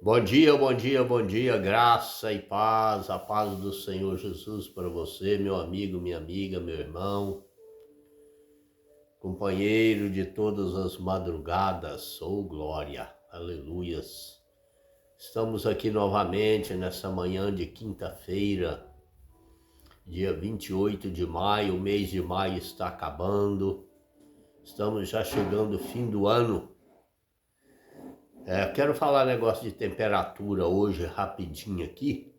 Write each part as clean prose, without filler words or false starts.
Bom dia, bom dia, bom dia, graça e paz, a paz do Senhor Jesus para você, meu amigo, minha amiga, meu irmão, companheiro de todas as madrugadas, glória, aleluias. Estamos aqui novamente nessa manhã de quinta-feira, dia 28 de maio, o mês de maio está acabando, estamos já chegando ao fim do ano. Quero falar negócio de temperatura hoje rapidinho aqui,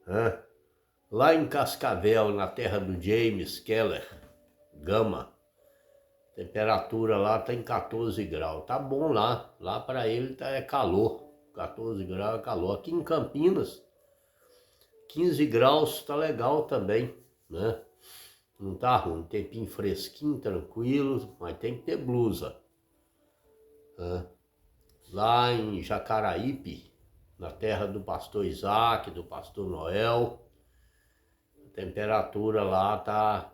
né? Lá em Cascavel, na terra do James Keller, Gama, temperatura lá tá em 14 graus. Tá bom lá para ele é calor, 14 graus é calor. Aqui em Campinas, 15 graus tá legal também, né? Não tá ruim, tempinho fresquinho, tranquilo, mas tem que ter blusa, né? Lá em Jacaraípe, na terra do pastor Isaac, do pastor Noel, a temperatura lá tá...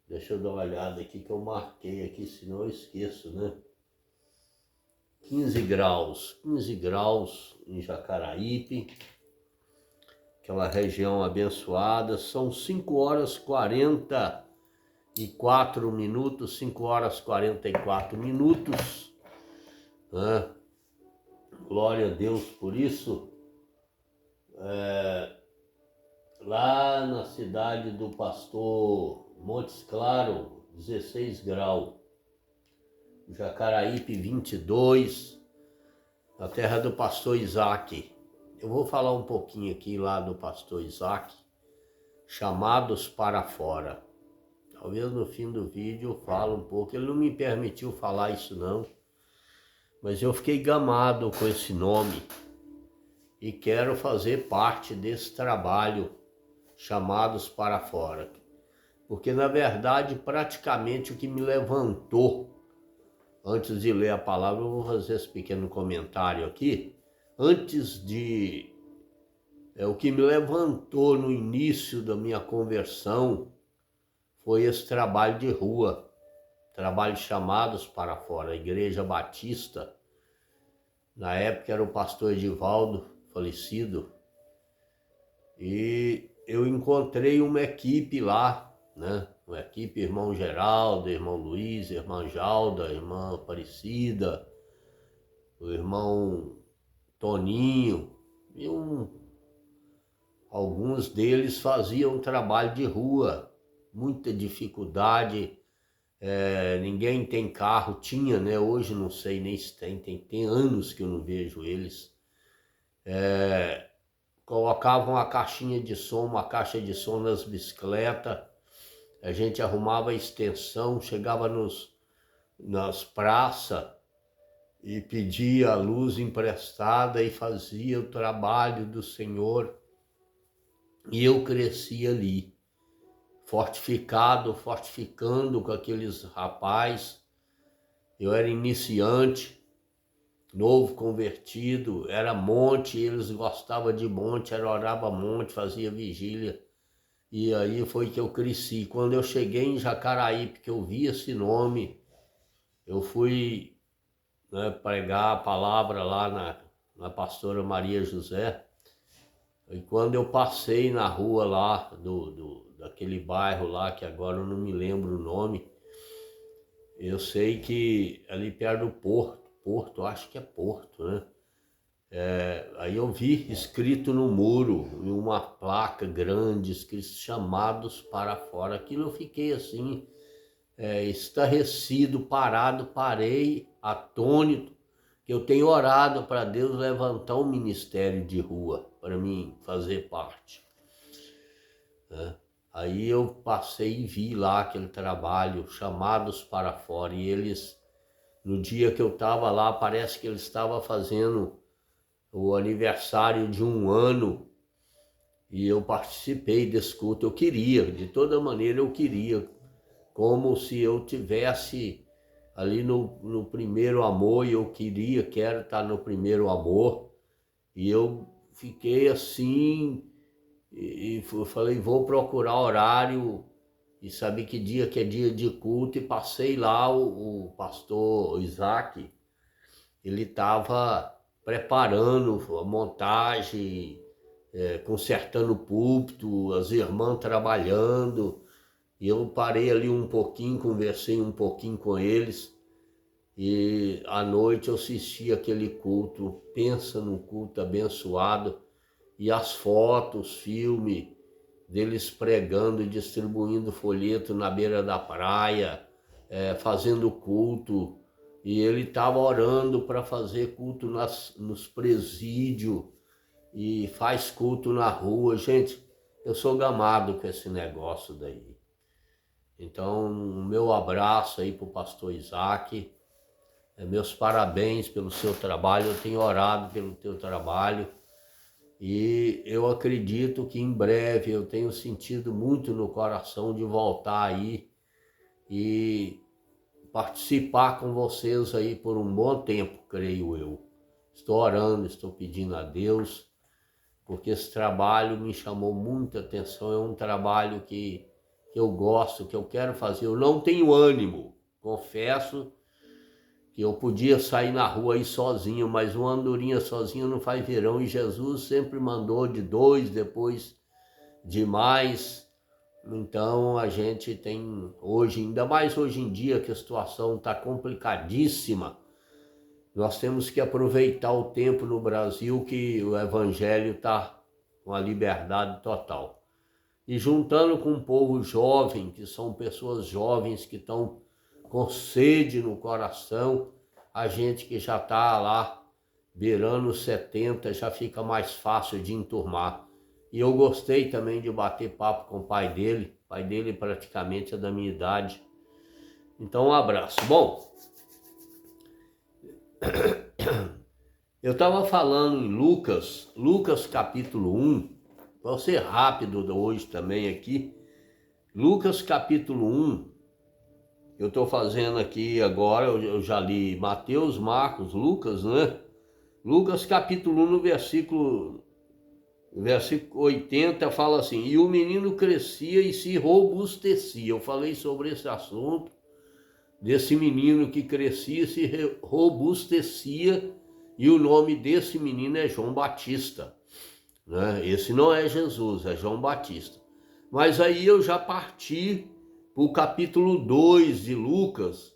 Deixa eu dar uma olhada aqui que eu marquei aqui, senão eu esqueço, né? 15 graus em Jacaraípe, aquela região abençoada. São 5 horas 44 minutos, 5 horas 44 minutos, né? Glória a Deus por isso. Lá na cidade do pastor Montes Claros, 16 graus. Jacaraípe 22, na terra do pastor Isaac. Eu vou falar um pouquinho aqui lá do pastor Isaac, chamados para fora. Talvez no fim do vídeo eu fale um pouco, ele não me permitiu falar isso não, mas eu fiquei gamado com esse nome e quero fazer parte desse trabalho, chamados para fora. Porque na verdade praticamente o que me levantou, antes de ler a palavra, eu vou fazer esse pequeno comentário aqui. O que me levantou no início da minha conversão foi esse trabalho de rua, trabalho chamados para fora, a Igreja Batista. Na época era o pastor Edivaldo, falecido, e eu encontrei uma equipe lá, né? Uma equipe, irmão Geraldo, irmão Luiz, irmã Jalda, irmã Aparecida, o irmão Toninho, e alguns deles faziam trabalho de rua, muita dificuldade, ninguém tem carro, tinha, né? Hoje não sei nem se tem anos que eu não vejo eles. Colocavam uma caixinha de som, uma caixa de som nas bicicletas, a gente arrumava a extensão, chegava nas praças e pedia a luz emprestada e fazia o trabalho do Senhor. E eu cresci ali, fortificando com aqueles rapazes. Eu era iniciante, novo convertido, era monte, eles gostavam de monte, era orava monte, fazia vigília. E aí foi que eu cresci. Quando eu cheguei em Jacaraípe, que eu vi esse nome, eu fui, né, pregar a palavra lá na pastora Maria José. E quando eu passei na rua lá, daquele bairro lá, que agora eu não me lembro o nome, eu sei que ali perto do Porto, acho que é Porto, né? Aí eu vi escrito no muro, em uma placa grande, escrito chamados para fora. Aquilo eu fiquei assim, estarrecido, parado, parei, atônito, que eu tenho orado para Deus levantar um ministério de rua para mim fazer parte, né? Aí eu passei e vi lá aquele trabalho, chamados para fora, e eles, no dia que eu estava lá, parece que eles estavam fazendo o aniversário de 1 ano, e eu participei desse culto. Eu queria, de toda maneira eu queria, como se eu tivesse ali no primeiro amor, e eu quero estar no primeiro amor. E eu fiquei assim, e falei, vou procurar horário e saber que é dia de culto, e passei lá, o pastor Isaac, ele estava preparando a montagem, consertando o púlpito, as irmãs trabalhando. E eu parei ali um pouquinho, conversei um pouquinho com eles. E à noite eu assisti aquele culto. Pensa num culto abençoado. E as fotos, filme deles pregando e distribuindo folheto na beira da praia, fazendo culto. E ele estava orando para fazer culto nos presídios e faz culto na rua. Gente, eu sou gamado com esse negócio daí. Então, o meu abraço aí para o pastor Isaac, meus parabéns pelo seu trabalho. Eu tenho orado pelo teu trabalho e eu acredito que em breve eu tenho sentido muito no coração de voltar aí e participar com vocês aí por um bom tempo, creio eu. Estou orando, estou pedindo a Deus, porque esse trabalho me chamou muita atenção. É um trabalho que eu gosto, que eu quero fazer. Eu não tenho ânimo, confesso que eu podia sair na rua aí sozinho, mas uma andorinha sozinha não faz verão, e Jesus sempre mandou de 2, depois de mais. Então a gente tem hoje, ainda mais hoje em dia que a situação está complicadíssima, nós temos que aproveitar o tempo no Brasil que o evangelho está com a liberdade total. E juntando com um povo jovem, que são pessoas jovens que estão com sede no coração, a gente que já está lá beirando os 70 já fica mais fácil de enturmar. E eu gostei também de bater papo com o pai dele. O pai dele praticamente é da minha idade. Então um abraço. Bom, eu estava falando em Lucas capítulo 1, vou ser rápido hoje também aqui. Lucas capítulo 1, eu estou fazendo aqui agora, eu já li Mateus, Marcos, Lucas, né? Lucas capítulo 1, no versículo 80, fala assim: e o menino crescia e se robustecia. Eu falei sobre esse assunto, desse menino que crescia e se robustecia, e o nome desse menino é João Batista, né? Esse não é Jesus, é João Batista. Mas aí eu já parti para o capítulo 2 de Lucas,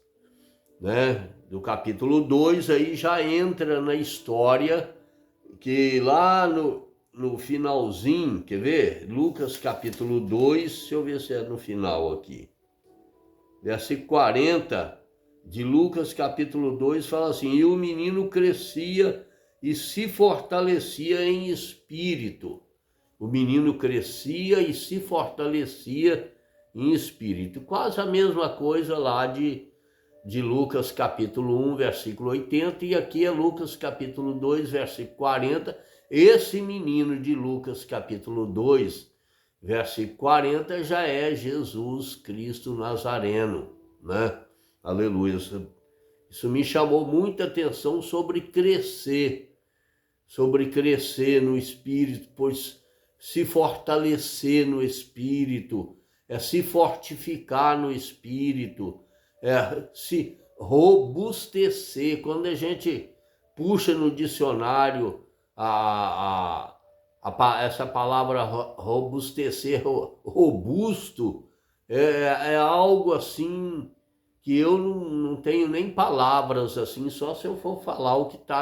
né? Do capítulo 2 aí já entra na história que lá no finalzinho, quer ver? Lucas capítulo 2, deixa eu ver se é no final aqui. Versículo 40 de Lucas capítulo 2 fala assim: e o menino crescia e se fortalecia em espírito. O menino crescia e se fortalecia em espírito. Quase a mesma coisa lá de Lucas capítulo 1, versículo 80, e aqui é Lucas capítulo 2, versículo 40. Esse menino de Lucas capítulo 2, versículo 40, já é Jesus Cristo Nazareno, né? Aleluia. Isso me chamou muita atenção sobre crescer no Espírito, pois se fortalecer no Espírito é se fortificar no Espírito, é se robustecer. Quando a gente puxa no dicionário essa palavra robustecer, robusto, é algo assim que eu não tenho nem palavras assim, só se eu for falar o que está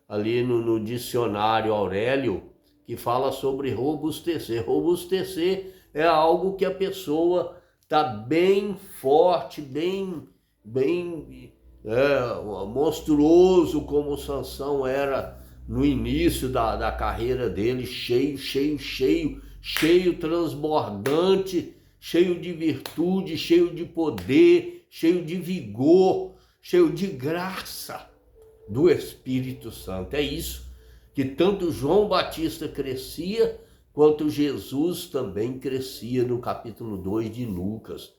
ali no dicionário Aurélio, que fala sobre robustecer. Robustecer é algo que a pessoa está bem forte, bem monstruoso, como Sansão era no início da carreira dele, cheio, transbordante, cheio de virtude, cheio de poder, cheio de vigor, cheio de graça do Espírito Santo. É isso que tanto João Batista crescia, quanto Jesus também crescia no capítulo 2 de Lucas.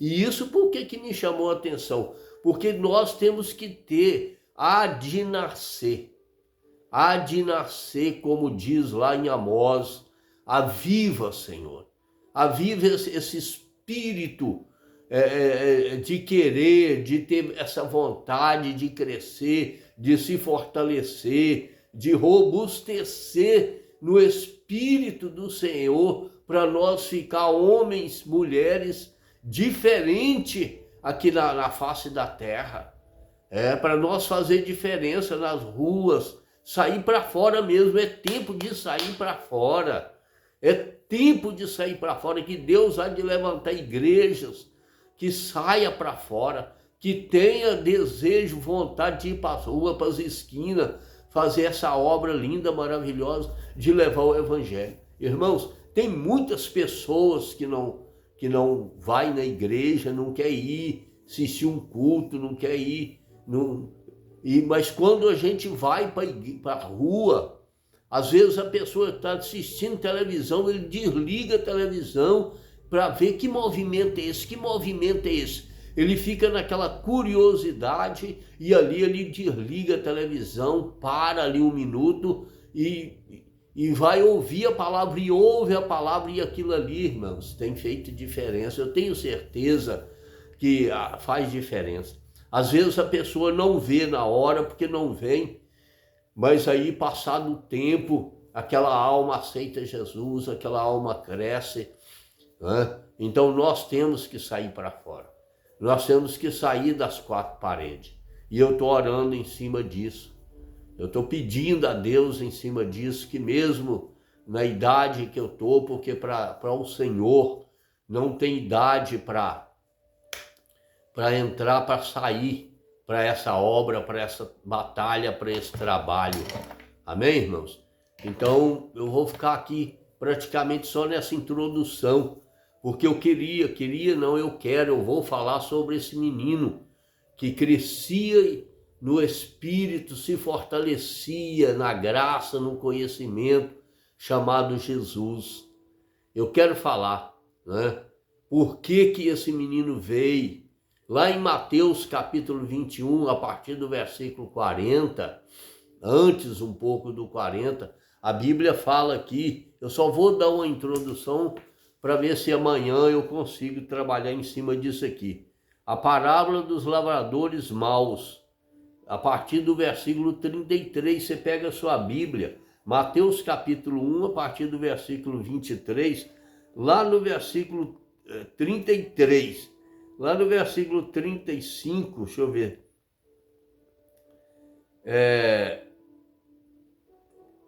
E isso por que me chamou a atenção? Porque nós temos que ter, há de nascer, como diz lá em Amós, aviva, Senhor, aviva esse espírito de querer, de ter essa vontade de crescer, de se fortalecer, de robustecer no Espírito do Senhor, para nós ficar homens, mulheres diferentes aqui na face da terra. Para nós fazer diferença nas ruas, sair para fora mesmo, é tempo de sair para fora. É tempo de sair para fora, que Deus há de levantar igrejas, que saia para fora, que tenha desejo, vontade de ir para as ruas, para as esquinas, fazer essa obra linda, maravilhosa, de levar o Evangelho. Irmãos, tem muitas pessoas que não vai na igreja, não quer ir assistir um culto, não quer ir, mas quando a gente vai para a rua, às vezes a pessoa está assistindo televisão, ele desliga a televisão para ver que movimento é esse, que movimento é esse. Ele fica naquela curiosidade e ali ele desliga a televisão, para ali um minuto e vai ouvir a palavra, e ouve a palavra, e aquilo ali, irmãos, tem feito diferença. Eu tenho certeza que faz diferença. Às vezes a pessoa não vê na hora, porque não vem, mas aí, passado o tempo, aquela alma aceita Jesus, aquela alma cresce, né? Então nós temos que sair para fora. Nós temos que sair das quatro paredes. E eu estou orando em cima disso. Eu estou pedindo a Deus em cima disso, que mesmo na idade que eu estou, porque para o Senhor não tem idade para entrar, para sair, para essa obra, para essa batalha, para esse trabalho. Amém, irmãos? Então, eu vou ficar aqui praticamente só nessa introdução, porque eu eu vou falar sobre esse menino que crescia no Espírito, se fortalecia na graça, no conhecimento, chamado Jesus. Eu quero falar, né? Por que esse menino veio? Lá em Mateus capítulo 21, a partir do versículo 40, antes um pouco do 40, a Bíblia fala aqui, eu só vou dar uma introdução para ver se amanhã eu consigo trabalhar em cima disso aqui. A parábola dos lavradores maus, a partir do versículo 33, você pega a sua Bíblia, Mateus capítulo 1, a partir do versículo 23, lá no versículo 33, lá no versículo 35, deixa eu ver,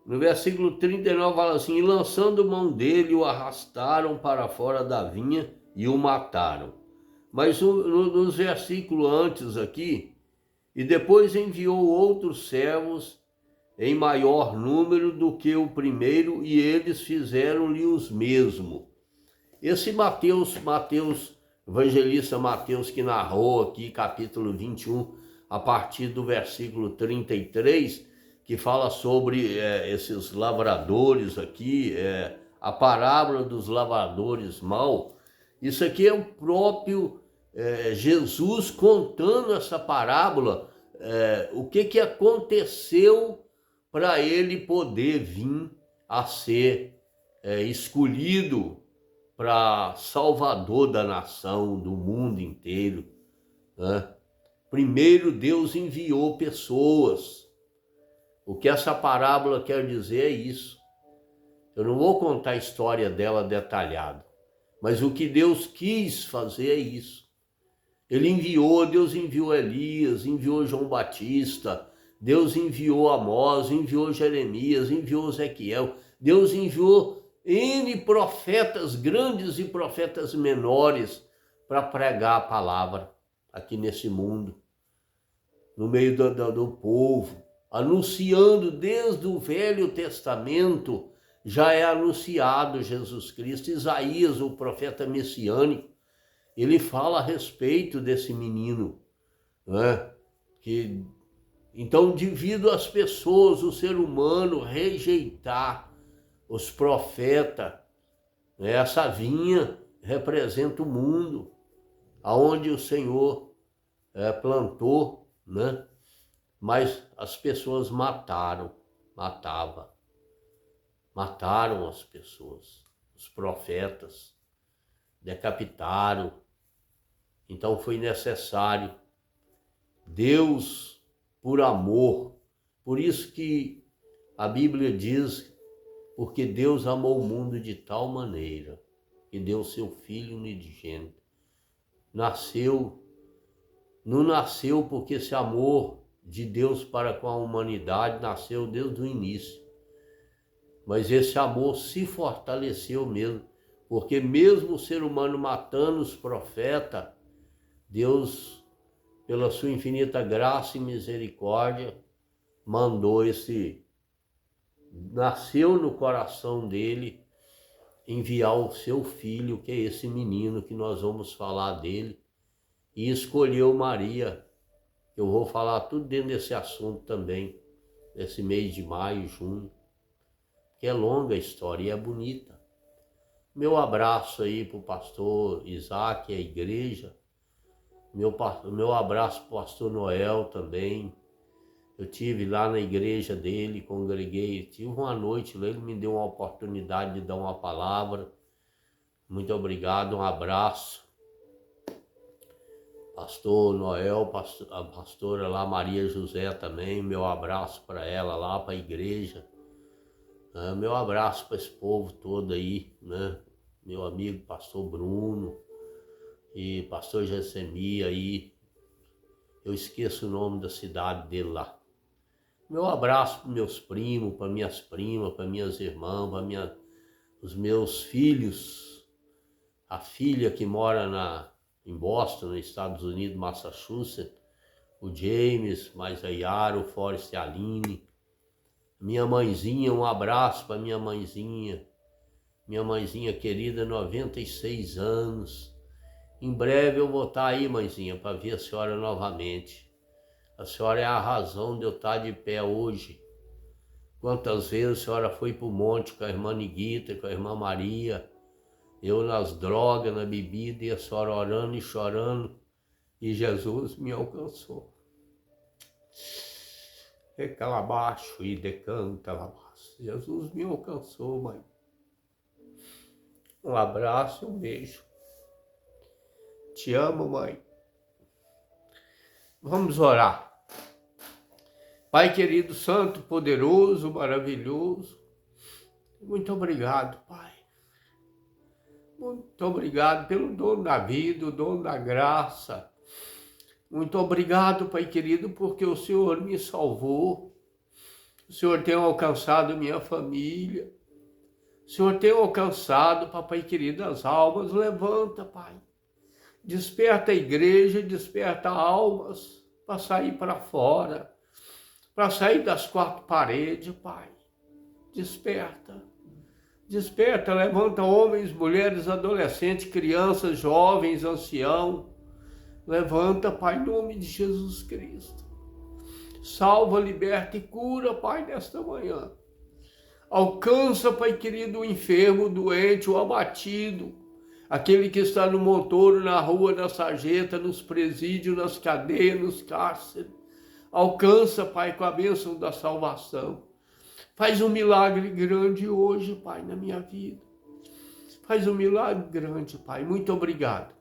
no versículo 39 fala assim: e lançando mão dele, o arrastaram para fora da vinha e o mataram. Mas nos versículos antes aqui, e depois enviou outros servos em maior número do que o primeiro, e eles fizeram-lhe os mesmos. Esse Mateus, evangelista Mateus, que narrou aqui capítulo 21, a partir do versículo 33, que fala sobre esses lavradores aqui, a parábola dos lavradores maus. Isso aqui é o próprio Jesus contando essa parábola, o que aconteceu para ele poder vir a ser escolhido para salvador da nação, do mundo inteiro, né? Primeiro Deus enviou pessoas. O que essa parábola quer dizer é isso. Eu não vou contar a história dela detalhada, mas o que Deus quis fazer é isso. Deus enviou Elias, enviou João Batista, Deus enviou Amós, enviou Jeremias, enviou Ezequiel, Deus enviou N profetas grandes e profetas menores para pregar a palavra aqui nesse mundo, no meio do povo, anunciando desde o Velho Testamento, já é anunciado Jesus Cristo. Isaías, o profeta messiânico, ele fala a respeito desse menino, né? Então, devido às pessoas, o ser humano rejeitar os profetas, né? Essa vinha representa o mundo, aonde o Senhor plantou, né? Mas as pessoas mataram as pessoas, os profetas, decapitaram, Então foi necessário. Deus, por amor, por isso que a Bíblia diz, porque Deus amou o mundo de tal maneira que deu seu Filho unigênito. Não nasceu porque esse amor de Deus para com a humanidade nasceu desde o início. Mas esse amor se fortaleceu mesmo, porque mesmo o ser humano matando os profetas, Deus, pela sua infinita graça e misericórdia, nasceu no coração dele enviar o seu filho, que é esse menino que nós vamos falar dele, e escolheu Maria. Eu vou falar tudo dentro desse assunto também, nesse mês de maio, junho, que é longa a história e é bonita. Meu abraço aí para o pastor Isaac e a igreja, meu abraço para o pastor Noel também. Eu tive lá na igreja dele, congreguei, tive uma noite lá, ele me deu uma oportunidade de dar uma palavra. Muito obrigado, um abraço. Pastor Noel, a pastora lá, Maria José também, meu abraço para ela lá, para a igreja. Meu abraço para esse povo todo aí, né? Meu amigo pastor Bruno e pastor Gessemia aí. Eu esqueço o nome da cidade dele lá. Meu abraço para meus primos, para minhas primas, para minhas irmãs, para os meus filhos. A filha que mora em Boston, nos Estados Unidos, Massachusetts. O James, mais a Yara, o Forrest e a Aline. Minha mãezinha, um abraço para minha mãezinha. Minha mãezinha querida, 96 anos. Em breve eu vou estar aí, mãezinha, para ver a senhora novamente. A senhora é a razão de eu estar de pé hoje. Quantas vezes a senhora foi para o monte com a irmã Niguita, com a irmã Maria, eu nas drogas, na bebida, e a senhora orando e chorando, e Jesus me alcançou. Recalabaixo e decanta labaixo. Jesus me alcançou, mãe. Um abraço e um beijo. Te amo, mãe. Vamos orar. Pai querido, santo, poderoso, maravilhoso, muito obrigado, Pai. Muito obrigado pelo dono da vida, o dono da graça. Muito obrigado, Pai querido, porque o Senhor me salvou. O Senhor tem alcançado minha família. O Senhor tem alcançado, Papai querido, as almas. Levanta, Pai. Desperta a igreja, desperta almas para sair para fora. Para sair das quatro paredes, Pai. Desperta. Desperta, levanta homens, mulheres, adolescentes, crianças, jovens, anciãos. Levanta, Pai, em nome de Jesus Cristo. Salva, liberta e cura, Pai, nesta manhã. Alcança, Pai querido, o enfermo, o doente, o abatido. Aquele que está no montoro, na rua, na sarjeta, nos presídios, nas cadeias, nos cárceres. Alcança, Pai, com a bênção da salvação. Faz um milagre grande hoje, Pai, na minha vida. Faz um milagre grande, Pai. Muito obrigado.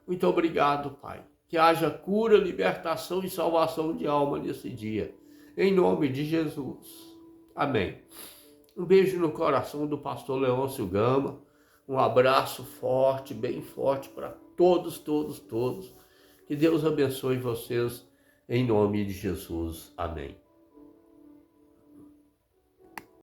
Muito obrigado, Pai. Que haja cura, libertação e salvação de alma nesse dia. Em nome de Jesus. Amém. Um beijo no coração do pastor Leôncio Gama. Um abraço forte, bem forte para todos, todos, todos. Que Deus abençoe vocês. Em nome de Jesus. Amém.